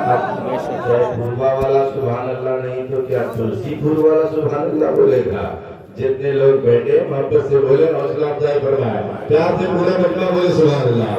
फूलवा वाला सुभान अल्लाह नहीं तो क्या तुलसी फूल वाला सुभान अल्लाह बोलेगा। जितने लोग बैठे वापस से बोले हौसला अफजाई फरमाए, प्यार से पूरे बच्चा बोले सुभान अल्लाह।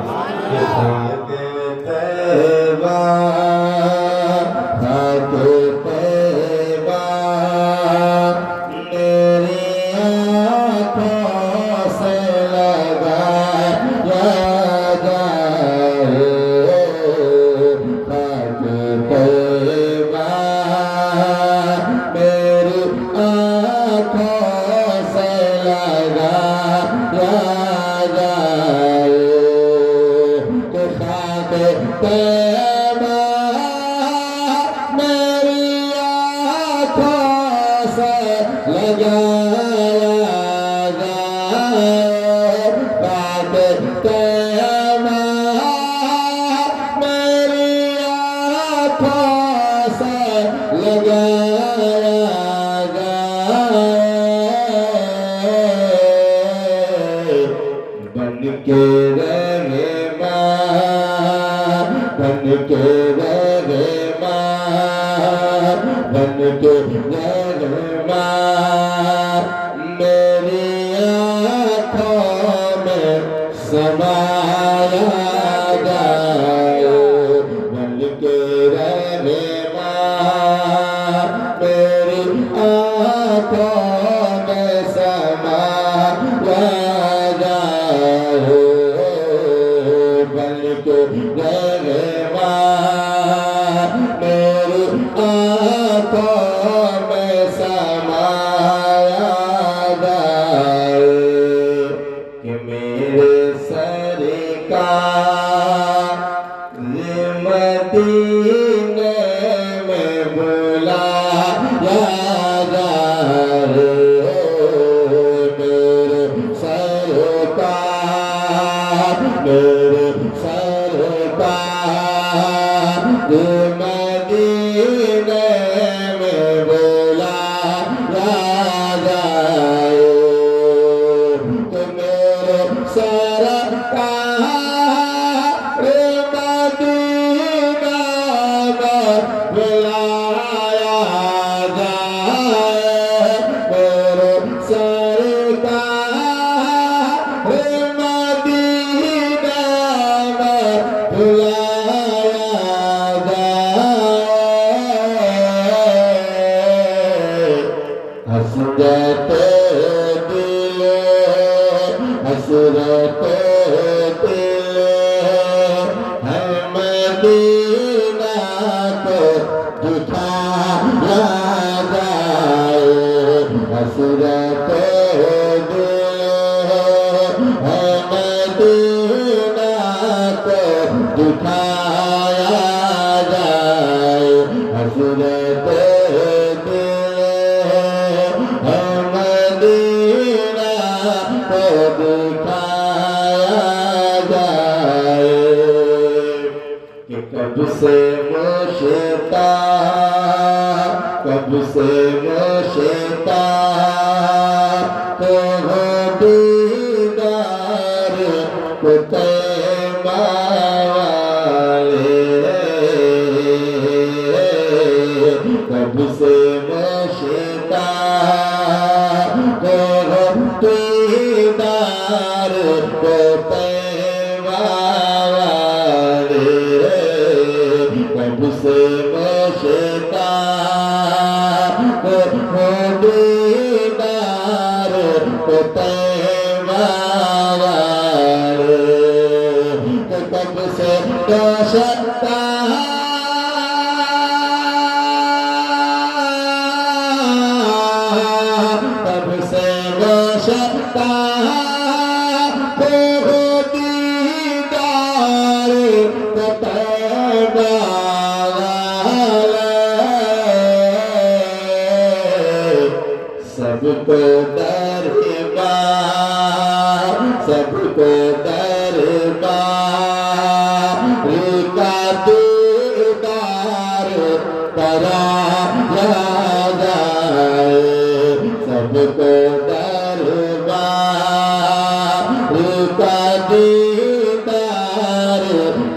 दीदार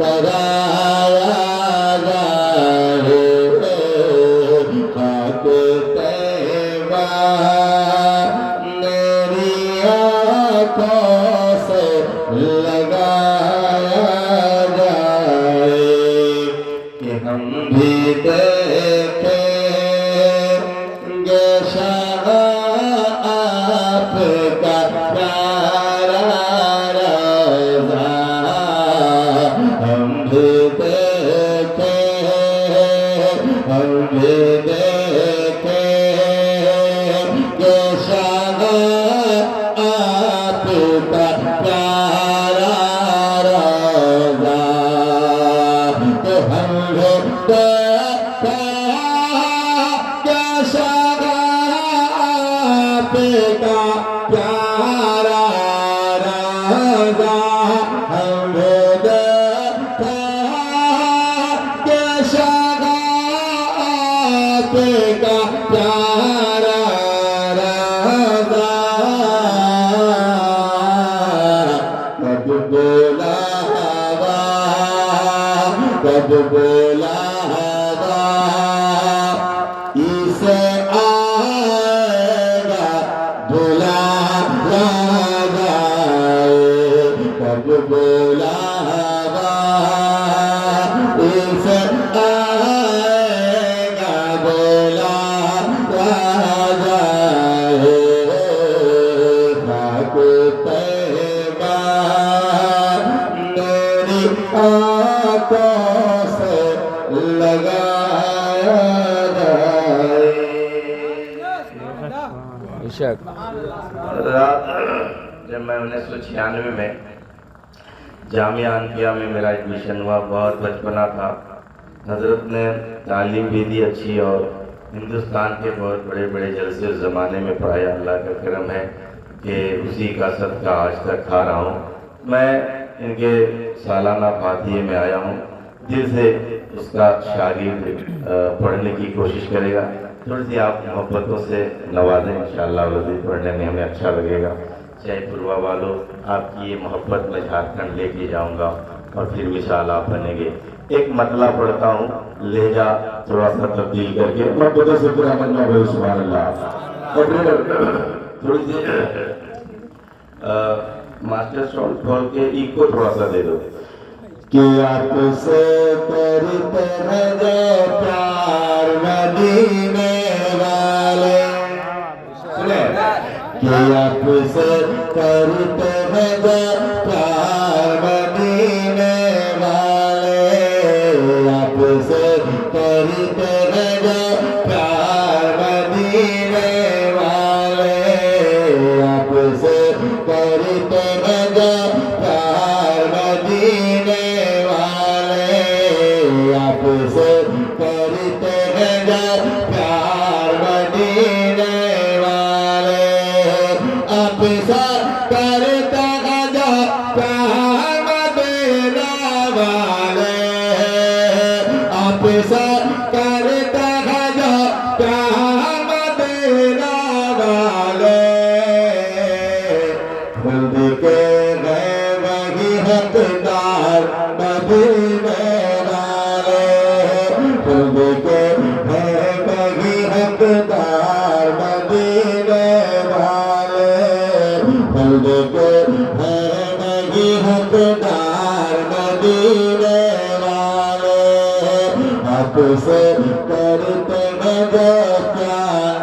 कराया जाए। हम भी देखेंगे शाह आपका प्यारा रोज़ा, हम भी देखेंगे शाह आपका प्यारा रोज़ा, तो हम भी देखेंगे शाह आपका प्यारा रोज़ा, हम भी देखेंगे शाह आपका प्यारा रोज़ा, कब बुलावा इसे आएगा बुलावा, कब बुलावा इसे आएगा बुलावा, खाक तैबा मेरी आँखों से लगाया जाए। रात जब मैं 1996 में जामिया अनकिया में मेरा एडमिशन हुआ, बहुत बचपना था। हजरत ने तालीम भी दी अच्छी और हिंदुस्तान के बहुत बड़े बड़े जलसे उस ज़माने में पढ़ाया। अल्लाह का करम है कि उसी का सदका आज तक खा रहा हूँ। मैं इनके सालाना फातिहे में आया हूँ, दिल से उसका शागिर्द पढ़ने की कोशिश करेगा। थोड़ी सी आप मोहब्बतों से नवाजें, इंशाअल्लाह वज़ीफ़ पढ़ने में हमें अच्छा लगेगा। जयपुरवा वालों, आपकी ये मोहब्बत मैं झारखंड लेके जाऊंगा और फिर मिसाल आप बनेंगे। एक मतला पढ़ता हूँ, लहजा थोड़ा सा तब्दील करके। मोहब्बतों से पूरा मजमा बोलो सुभान अल्लाह। और थोड़ी सी मास्टर साउंड खोल के इको थोड़ा सा दे दो कि आपसे करते हैं जो प्यार मदीने वाले, सुने कि आपसे करते हैं जो प्यार मदीने वाले, आपसे करते हैं जो प्यार मदीने वाले, आपसे करते हैं जो प्यार मदीने वाले, आपसे करते हैं जो प्यार मदीने वाले, आपसे करते हैं जो प्यार मदीने वाले, आपसे करते हैं जो प्यार मदीने वाले, खुद के गए वही हकदार मदीने वाले, खुद के गए वही हकदार मदीने वाले, खुद के गए वही हकदार मदीने वाले, आपसे करते हैं जो प्यार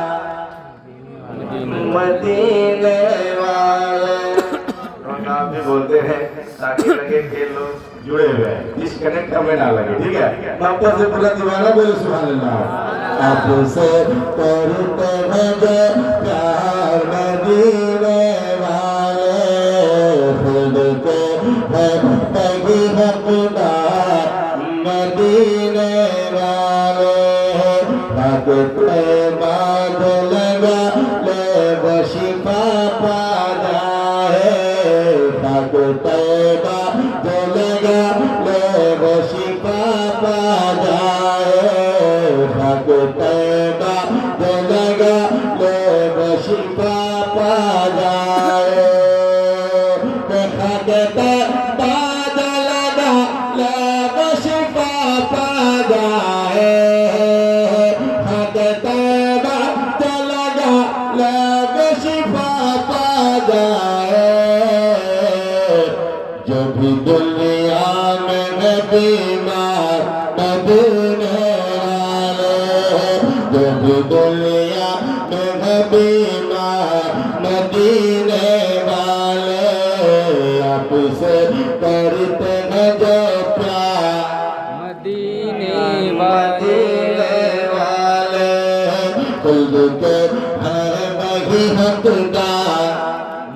मदीने वाले। आप भी बोलते हैं ताकि लगे कि लोग जुड़े हुए हैं, डिस्कनेक्ट हमें ना लगे, ठीक है। आपका से पूरा दीवाना बोले सुभान अल्लाह। आपसे करते हैं जो प्यार मदीने वाले, खुद के है तभी हकदार मदीने वाले, ताकते बात लगा ले बशिफा पा जाए, ताकते बात लगा ले बशिफा पा जाए, ताकते बात लगा ले बशिफा पा जाए, ताकते बात लगा ले बशिफा पा जाए, ताकते कभी दुनिया में हबीबा मदीने वाले आपसे करते हैं जो प्यार मदीने वाले खुद के है वही हकदार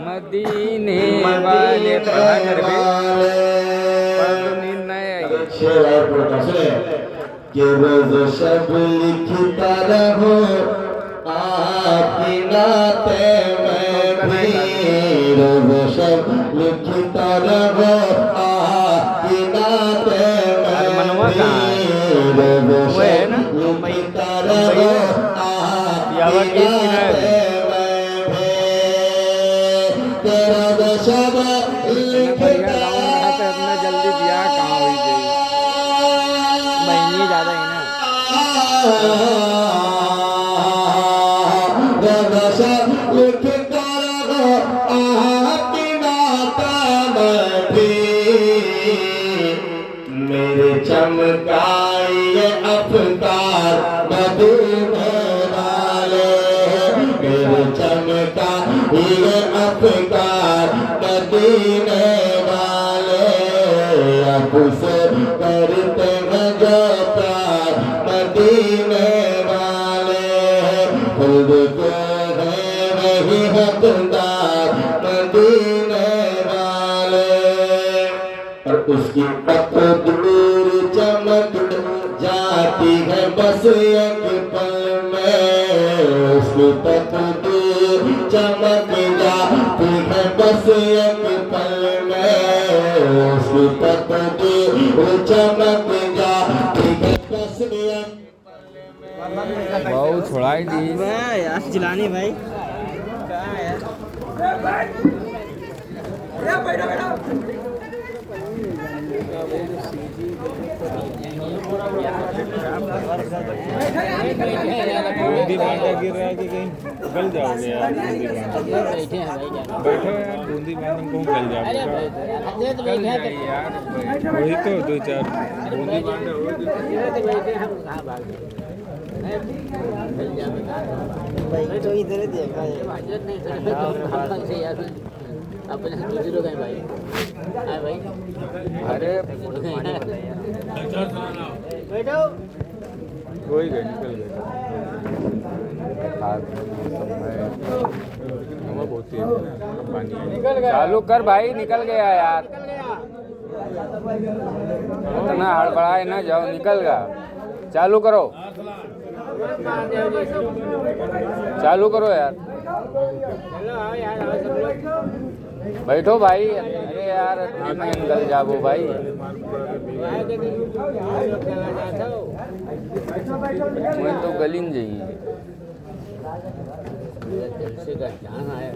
मदीने वाले कि रोज शब लिखता रहो आपकी नाते में भी रोज शब लिखता रहो आपकी नाते में भी रोज शब लिखता रहो आपकी नाते में भी तेरा शब लिखता अपना जल्दी दिया कहाँ हुई गई महीने ज्यादा है ना लिखता रहो आपकी नाता में भी मेरे चमकाए अफकार मदीने वाले मेरे चमकाए अफकार मदीने वाले आपसे करते हैं जो प्यार मदीने वाले खुद के हैं वही हकदार मदीने वाले और उसकी तकदीर चमक जाती है बस एक पल में उसकी तकदीर चमक जाती है बस एक पल में उसकी तकदीर चमक जाती है बस एक बहुत छोड़ा ही दी यार चिल्लानी भाई बूंदी बांटा गिर रहा है कि कहीं गल जाओगे यार बैठो यार बूंदी बांधन को गल जाओगे यार वही तो दो चार बूंदी बांटा भाई तो इधर देखा अपने दूसरे लोग हैं भाई भाई अरे बैठो कोई गए निकल गए हवा बहुत तेज है ना पानी चालू कर भाई निकल गया यार इतना हड़बड़ाए ना जाओ निकल गया चालू करो चालू करो यार बैठो भाई अरे यार निकल जाओ भाई मैं तो गलीन जाइए जलसे का जान आया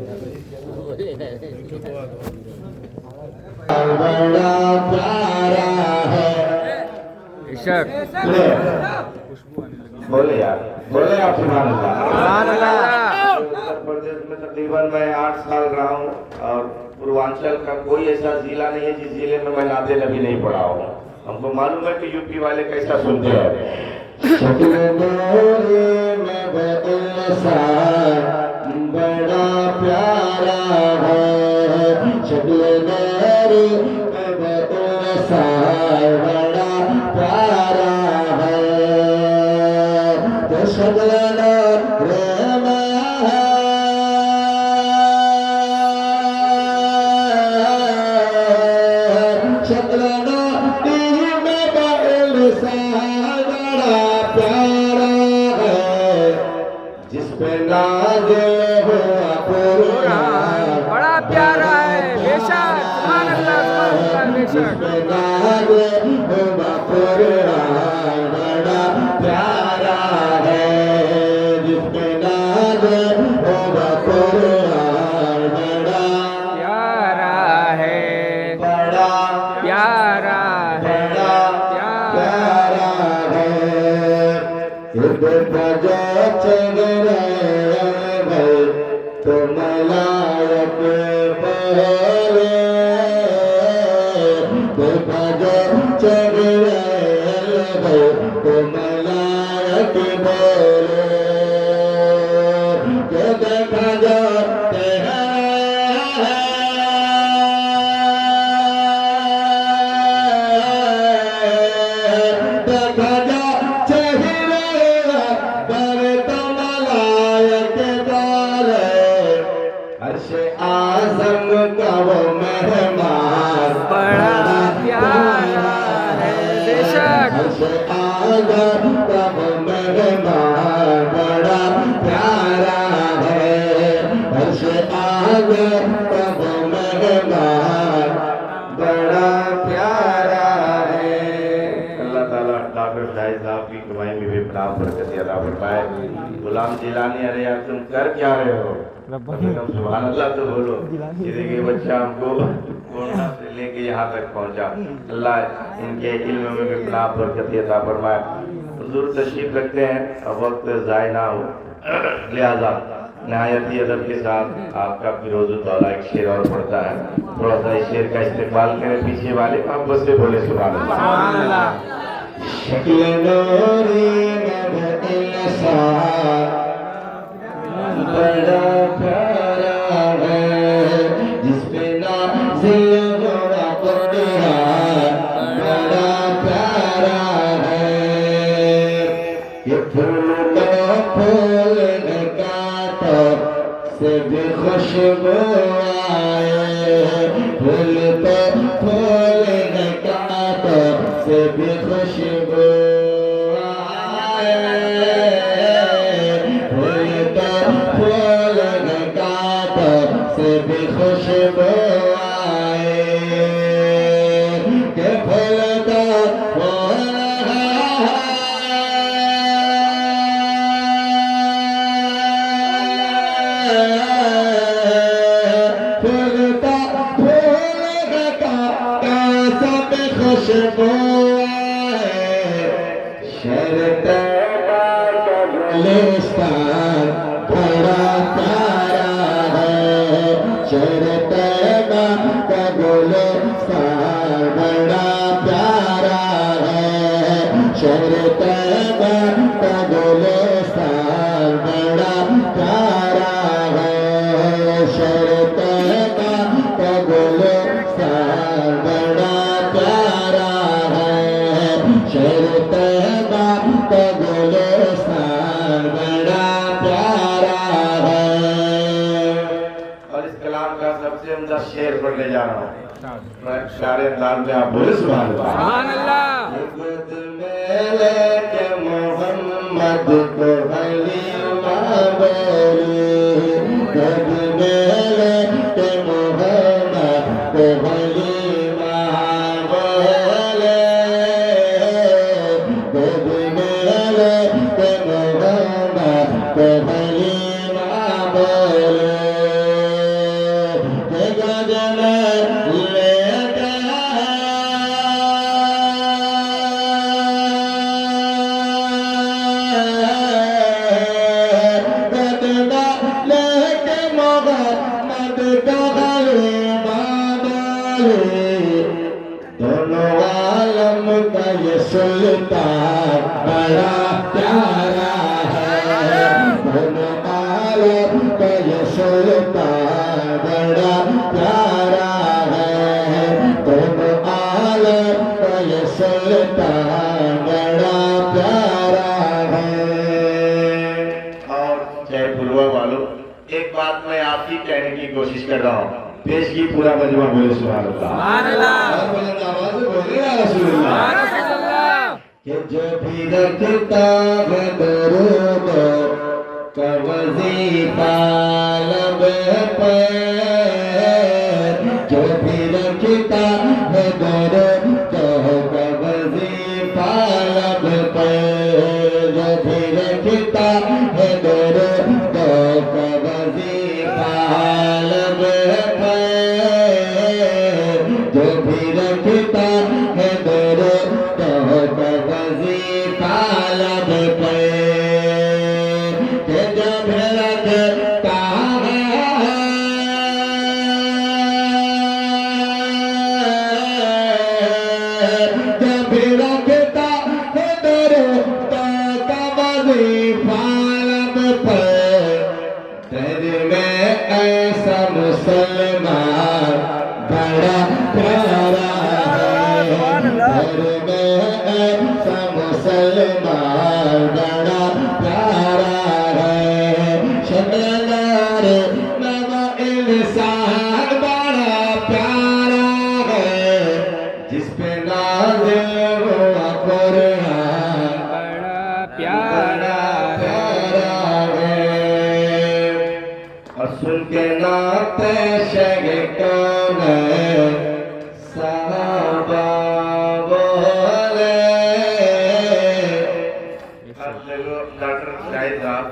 बड़ा प्यारा है इशक बोले यार सुभान अल्लाह। उत्तर प्रदेश में तकरीबन मैं 8 साल रहा हूँ और पूर्वांचल का कोई ऐसा जिला नहीं है जिस जिले में मैं नाते नबी नहीं पढ़ा हूँ। हमको मालूम है कि यूपी वाले कैसा सुनते हैं। बड़ा प्यारा है शक्ल मेरी बड़ा प्यारा है तो शक्ल बड़ा प्यारा है बेशक सुभान अल्लाह बेशक बड़ा प्यारा है जिसमें नाज होगा कुरान बड़ा प्यारा है बड़ा प्यारा है प्यारा है इधर जो चेहरे तो मलायक बोले देखा जो चेहरे तो मलायक के बोले के देखा जाते हैं देखा जा चेहरे पर तमलायक बोले अर्श आज़म का वो मेहमान बड़ा प्यारा है बेशक अर्श आज़म का वो मेहमान बड़ा प्यारा है अर्श आज़म का वो मेहमान बड़ा प्यारा है। अल्लाह ताला डॉक्टर शाहिद साहब की कमाई में भी बराबर बरकत अता फरमाए। गुलाम जिलानी, अरे यार तुम कर क्या रहे हो? सुभान अल्लाह तो बोलो। ये देखिए बच्चा हमको कोरोना से लेके यहाँ तक पहुँचा। अल्लाह इनके इल्म में भी बराबर बरकत अता फरमाए। हुजूर तशरीफ रखते हैं, अब वक्त ज़ाय ना हो, लिहाजा नहायती अदब के साथ आपका फिरोज़ दौला एक शेर और पढ़ता है। थोड़ा सा इस शेर का इस्तेमाल करें। पीछे वाले आप बस से बोले सुभान अल्लाह। शक्ल नूरी में इंसान बड़ा प्यारा है जिस पे नाज़िल हुआ कुरान बड़ा प्यारा है। ये फूल तो फूल काटो से भी खुशबू आए फूल तो फूल काटो से भी खुशबू आए फूल तो फूल काटो से भी खुशबू आए के फूल तो फूल फूलता फूल का सब खुशबू शरत गुलिस्तान बड़ा प्यारा है शरत का गुलिस्तान बड़ा प्यारा है शरत का गुलिस्तान बड़ा प्यारा है शरत का गुलिस्तान बड़ा प्यारा है शरत का गुलिस्तान बड़ा प्यारा है। और इस कलाम का सबसे उम्दा शेर पढ़ने जा रहा हूँ। मैं सारे अंदाज में आप बोले सुभान अल्लाह। सुभान अल्लाह खुद में लेके मोहम्मद को हलीमा बोली खुद में लेके मोहम्मद को हलीमा बोले खुद में लेके मोहम्मद को हलीमा बोले गज में लेके गददा लेके मोहम्मद का हलीमा बोले दोनों आलम का ये सुल्तान बड़ा प्यारा है दोनों आलम का ये सुल्तान बड़ा प्यारा है दोनों आलम का ये सुल्तान बड़ा प्यारा है। और चाहे पूर्वा वालों, एक बात मैं आपकी कहने की कोशिश कर रहा हूँ। पेश की पूरा मजमा बोले सुभान अल्लाह। सुभान अल्लाह और बुलंद आवाज से बोलिए या रसूलुल्लाह। सुभान अल्लाह कि जो भी रखता है दरूद का वजीफा लब पे जो भी रखता है दरूद का वजीफा लब पे जो भी रखता है दरूद का वजीफा लब पे जो भी रखता है दरूद का वजीफा लब पे जब रखता है जब रखता है दरूद का वजीफा लब पर दर में ऐसा मुसलमान बड़ा प्यारा है दर में ऐसा मुसलमान बड़ा प्यारा है शक्लदार मगर इंसान बड़ा प्यारा है जिस पे नाज़िल हुआ कुरान बड़ा प्यारा प्यारा है और सुन के नाते शग कौन सहाबा बोले डॉक्टर शाहिद साहब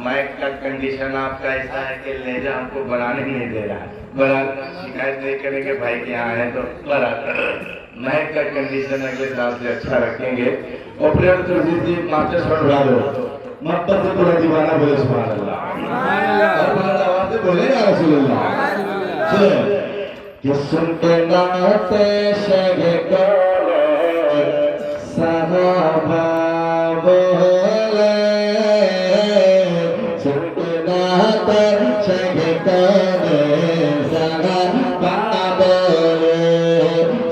माइक का कंडीशन आपका ऐसा है कि लहजा हमको बनाने नहीं दे रहा है बड़ा शिकायत नहीं करेंगे भाई के यहाँ है तो बड़ा माइक का कंडीशन अगले साल से अच्छा रखेंगे ऑपरेटर तो जी मास्टर शॉट उड़ा दो मोहब्बत से पूरा दीवाना बोले सुभान अल्लाह और बुलंद आवाज से बोले या रसूलुल्लाह सुने कि सुन के नाते शग कौन सहाबा बोले सुन के नाते शग कौन सहाबा बोले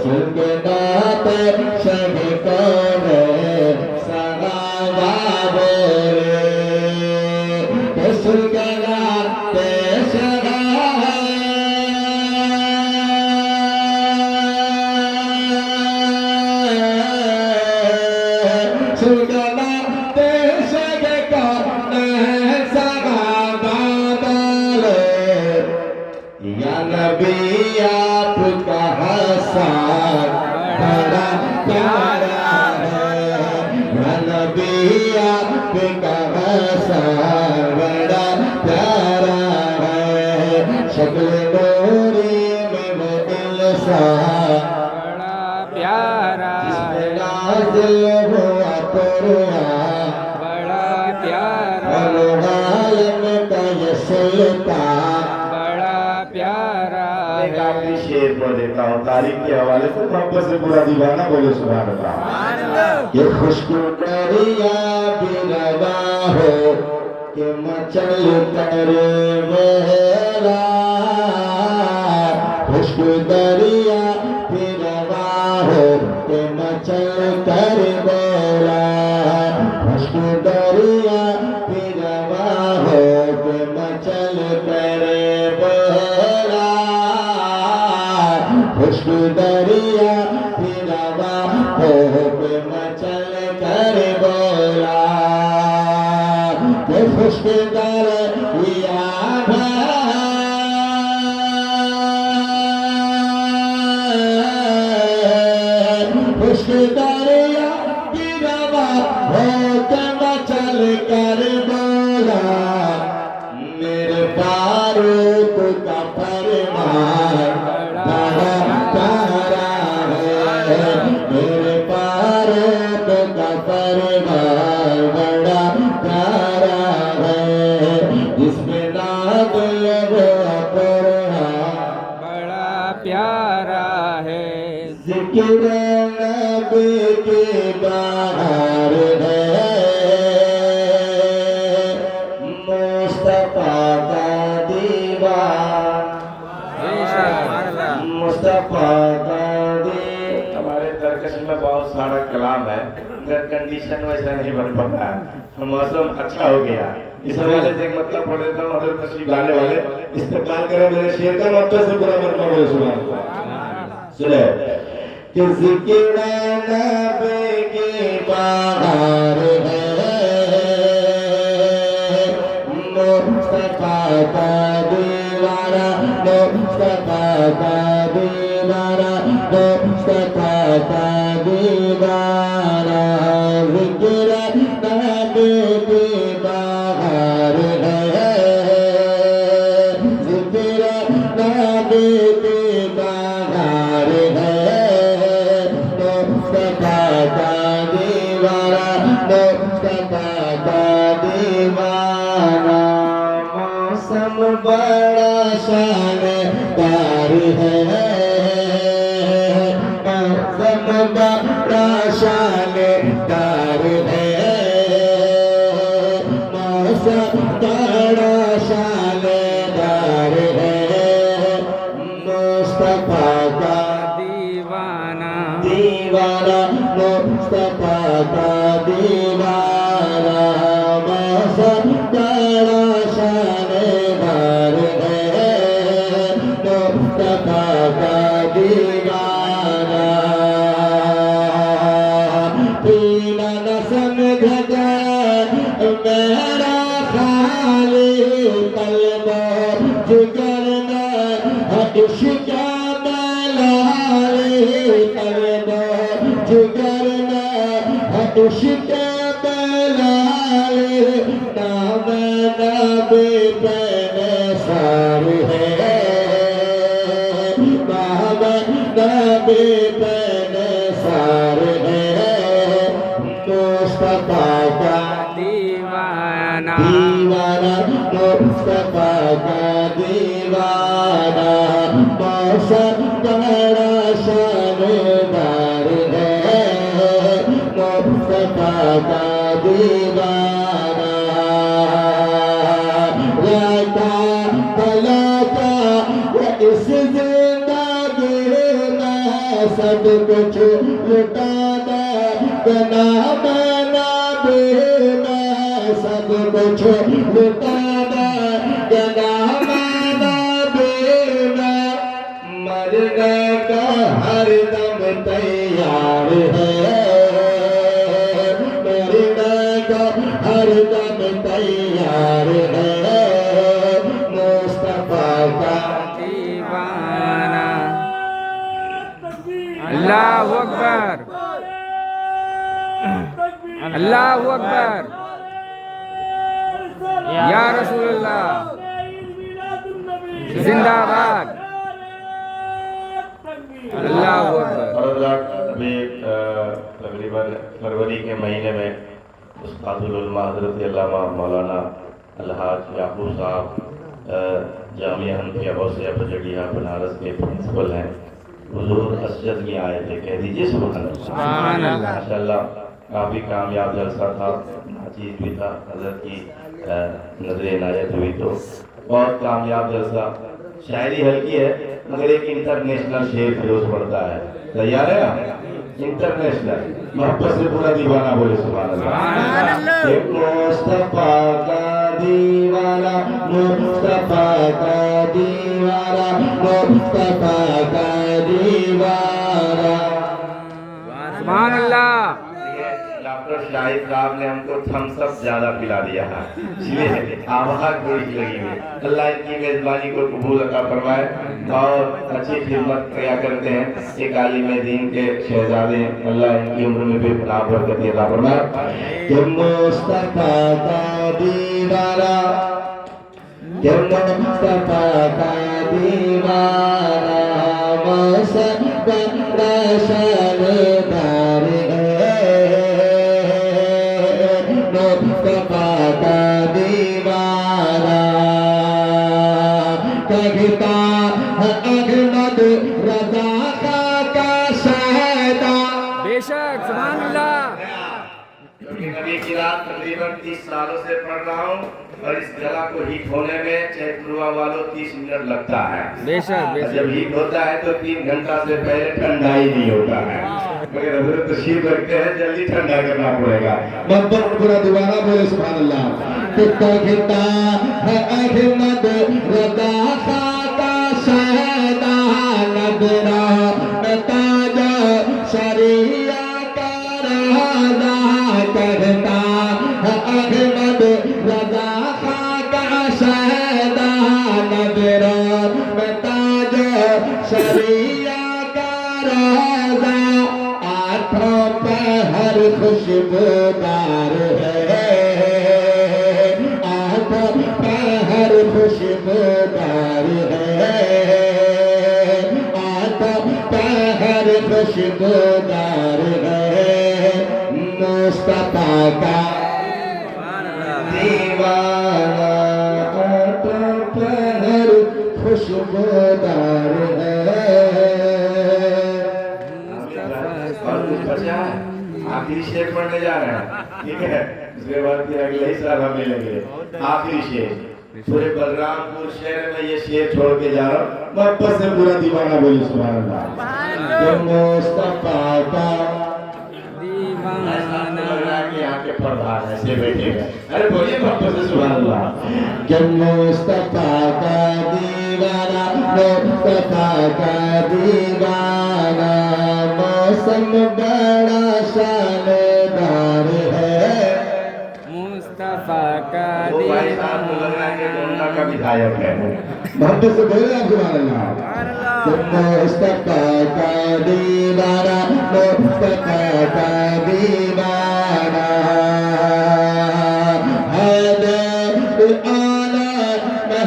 सुन के नाते शग कौन सहाबा बोले सुन के नाते शग सुगमा देश के कौन सहाबा बोले या नबी आपका हसन बड़ा प्यारा है या नबी आपका हसन बड़ा प्यारा है शक्ल नूरी में वो इंसान बड़ा प्यारा है नाज़िल हुआ कुरान बड़ा प्यारा अलगायम का ये सुल्तान बड़ा प्यारा एक है आखिरी शेर को देता हूँ तारीख के हवाले से मोहब्बत से पूरा दीवाना बोले सुभान अल्लाह ये खुशबू दरिया भी रवा हो कि मचल कर बेला खुशबू दरिया भी रवा हो कि मचल कर बेला खुशबू दरिया भी रवा हो कि मचल कर बेला खुशबू दरिया भी रवा हो कि मचल कर बोला कि खुशबू दरिया खुशबू दरिया भी रवा हो कि मचल कर बोला मेरे फारूक का फरमान बड़ा प्यारा है मेरे फारूक का फरमान बड़ा प्यारा है जिसमें नाज़िल हुआ कुरान बड़ा प्यारा है जिक्र नबी की बहार है मुस्तफा का दीवार मुस्तफा का दीवार हमारे तर्कश में बहुत सारा कलाम है मगर कंडीशन वैसा नहीं बन पा रहा है मौसम अच्छा हो गया इस हवाले से एक मतलब पढ़ देता हूँ हजरत तशरीफ लाने वाले इस्तेमाल करें मेरे शेर का मतलब से पूरा मतलब बोले सुभान अल्लाह सुने कि जिक्र नबी की बहार है मुस्तफा का दीवारा मुस्तफा का दीवारा मुस्तफा का दीवारा जिक्र नबी की बहार है जिक्र नबी की बहार है मुस्तफा का दीवारा मुस्तफा का दीवारा मौसम बड़ा शानदार है मौसम बड़ा शानदार है बड़ा शानदार है मुस्तफा का दीवाना दीवाना मुस्तफा का दीवाना मौसम बड़ा शानदार है मुस्तफा का दीवाना पीना न समझ मेरा खाली कल्बो जिगर में इश्क मलाली कल्बो जिगर में इश्क मलाली नाम नबी पे निसार है नाम नबी पे निसार है मुस्तफा का दीवाना दीवाना मुस्तफा का दीवाना मौसम बड़ा शानदार है मुस्तफा का दीवाना रहता भलाता इस जिंदगी में सब कुछ लुटाना नाम नबी में सब कुछ लुटाना नाम नबी में मरने का हर दम तैयार है मरने का हर दम तैयार है मुस्तफा का दीवाना अल्लाह अकबर अल्लाह अकबर या रसूलुल्लाह जिंदाबाद अल्लाह अकबर। और अभी तकरीबन फरवरी के महीने में उस्तादुल उलमा हज़रत अल्लामा मौलाना अलहाज याकूब साहब जामिया हनफिया गौसिया बजड़िया बनारस के प्रिंसिपल हैं। हुजूर असजद में आए थे, कह दीजिए सुभान अल्लाह। माशाअल्लाह काफ़ी कामयाब जलसा था, नाचीज भी था, हज़रत की नजर इनायत हुई तो बहुत कामयाब जलसा। शायरी हल्की है मगर एक इंटरनेशनल शेर फिरोज पड़ता है। तैयार है आप? इंटरनेशनल मोहब्बत से पूरा दीवाना बोले सुभान अल्लाह। मुस्तफा का दीवाना मुस्तफा का दीवाना मुस्तफा का दीवाना। सुभान अल्लाह। डॉक्टर शाहिद साहब ने हमको थम्स अप ज्यादा पिला दिया है, इसलिए आवाज थोड़ी लगी हुई। अल्लाह इनकी मेजबानी को कबूल अता फरमाए और अच्छी खिदमत किया करते हैं। एक आलिम दीन के शहजादे, अल्लाह इनकी उम्र में भी फलाह बरकत अता फरमाए। मुस्तफा का दीवाना मुस्तफा का दीवाना मौसम बड़ा शानदार है मुस्तफा का दीवाना कहता है अहमद रजा का शहदा। बेशक सुभान अल्लाह। नबी की रात तकरीबन 30 सालों से पढ़ रहा हूँ और इस गला को हीट होने में चैतुआ वालों 30 मिनट लगता है। बेशक जब हीट होता है तो 3 घंटा से पहले ठंडा ही नहीं होता है, मगर हजरत तशरीफ रखते हैं जल्दी ठंडा करना पड़ेगा। मोहब्बत पूरा दीवाना बोले सुभान अल्लाह। कहता है अहमद रजा का शहदा नजरा में ताजा शरिया का राजा। कहता है अहमद रजा का शहदा नजरा में ताजा शरिया का राजा। आठों पहर खुशबूदार है आठों पहर खुशबूदार है आठों पहर खुशबूदार है मुस्तफा का दीवाना। आठों पहर खुशबूदार है। और कुछ बचा है, आखिरी शेर पढ़ने जा रहे हैं, ठीक है। उसके बाद फिर अगले ही साल हम मिलेंगे। आखिरी शेर, पूरे बलरामपुर शहर में ये शेर छोड़ के जा रहा हूँ। मोहब्बत से पूरा दीवाना बोली सुभान अल्लाह। कि मुस्तफा का यहाँ के प्रधान ऐसे बैठे हैं। अरे बोलिए मोहब्बत से सुभान अल्लाह। कि मुस्तफा का दीवाना, मुस्तफा का दीवाना, मौसम बड़ा शानदार है। मुस्तफा का वो भाई साहब मुगलना के गोंडा का विधायक है। मोहब्बत से बोले आप सुभान अल्लाह। कि मुस्तफा का दीवाना, मुस्तफा का दीवाना,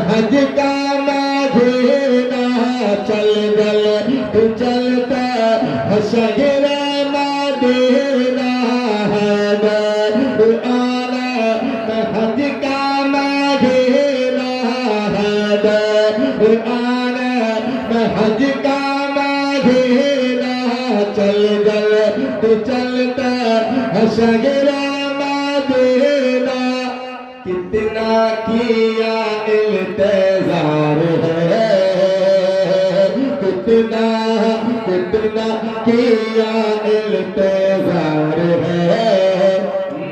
हज का मदीना, चल गल तू चलता शहर मदीना, आना हज का मदीना, आना हज का मदीना, चल गल तू चलता शहर मदीना, कितना किया इंतजार है, कितना कितना किया इंतजार है।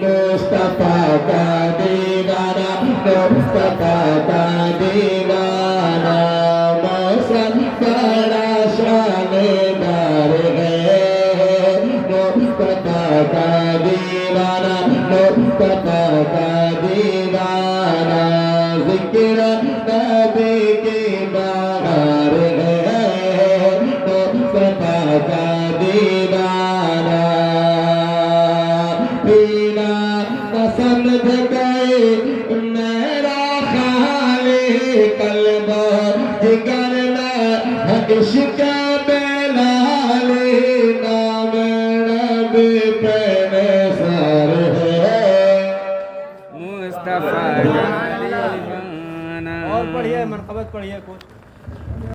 मुस्तफा का दीवाना, मुस्तफा का दीवाना, मौसम बड़ा शानदार है। मुस्तफा का दीवाना, मुस्तफा का दीवाना, जिक्र नबी की बहार है। मुस्तफा का दीवाना, पीना पसंद गए मेरा खाली कल्ब, जिगर में इश्क बेलाली, नाम नबी पे निसार है। मुस्तफा का दीवाना। और पढ़िए मरकबत पढ़िए कुछ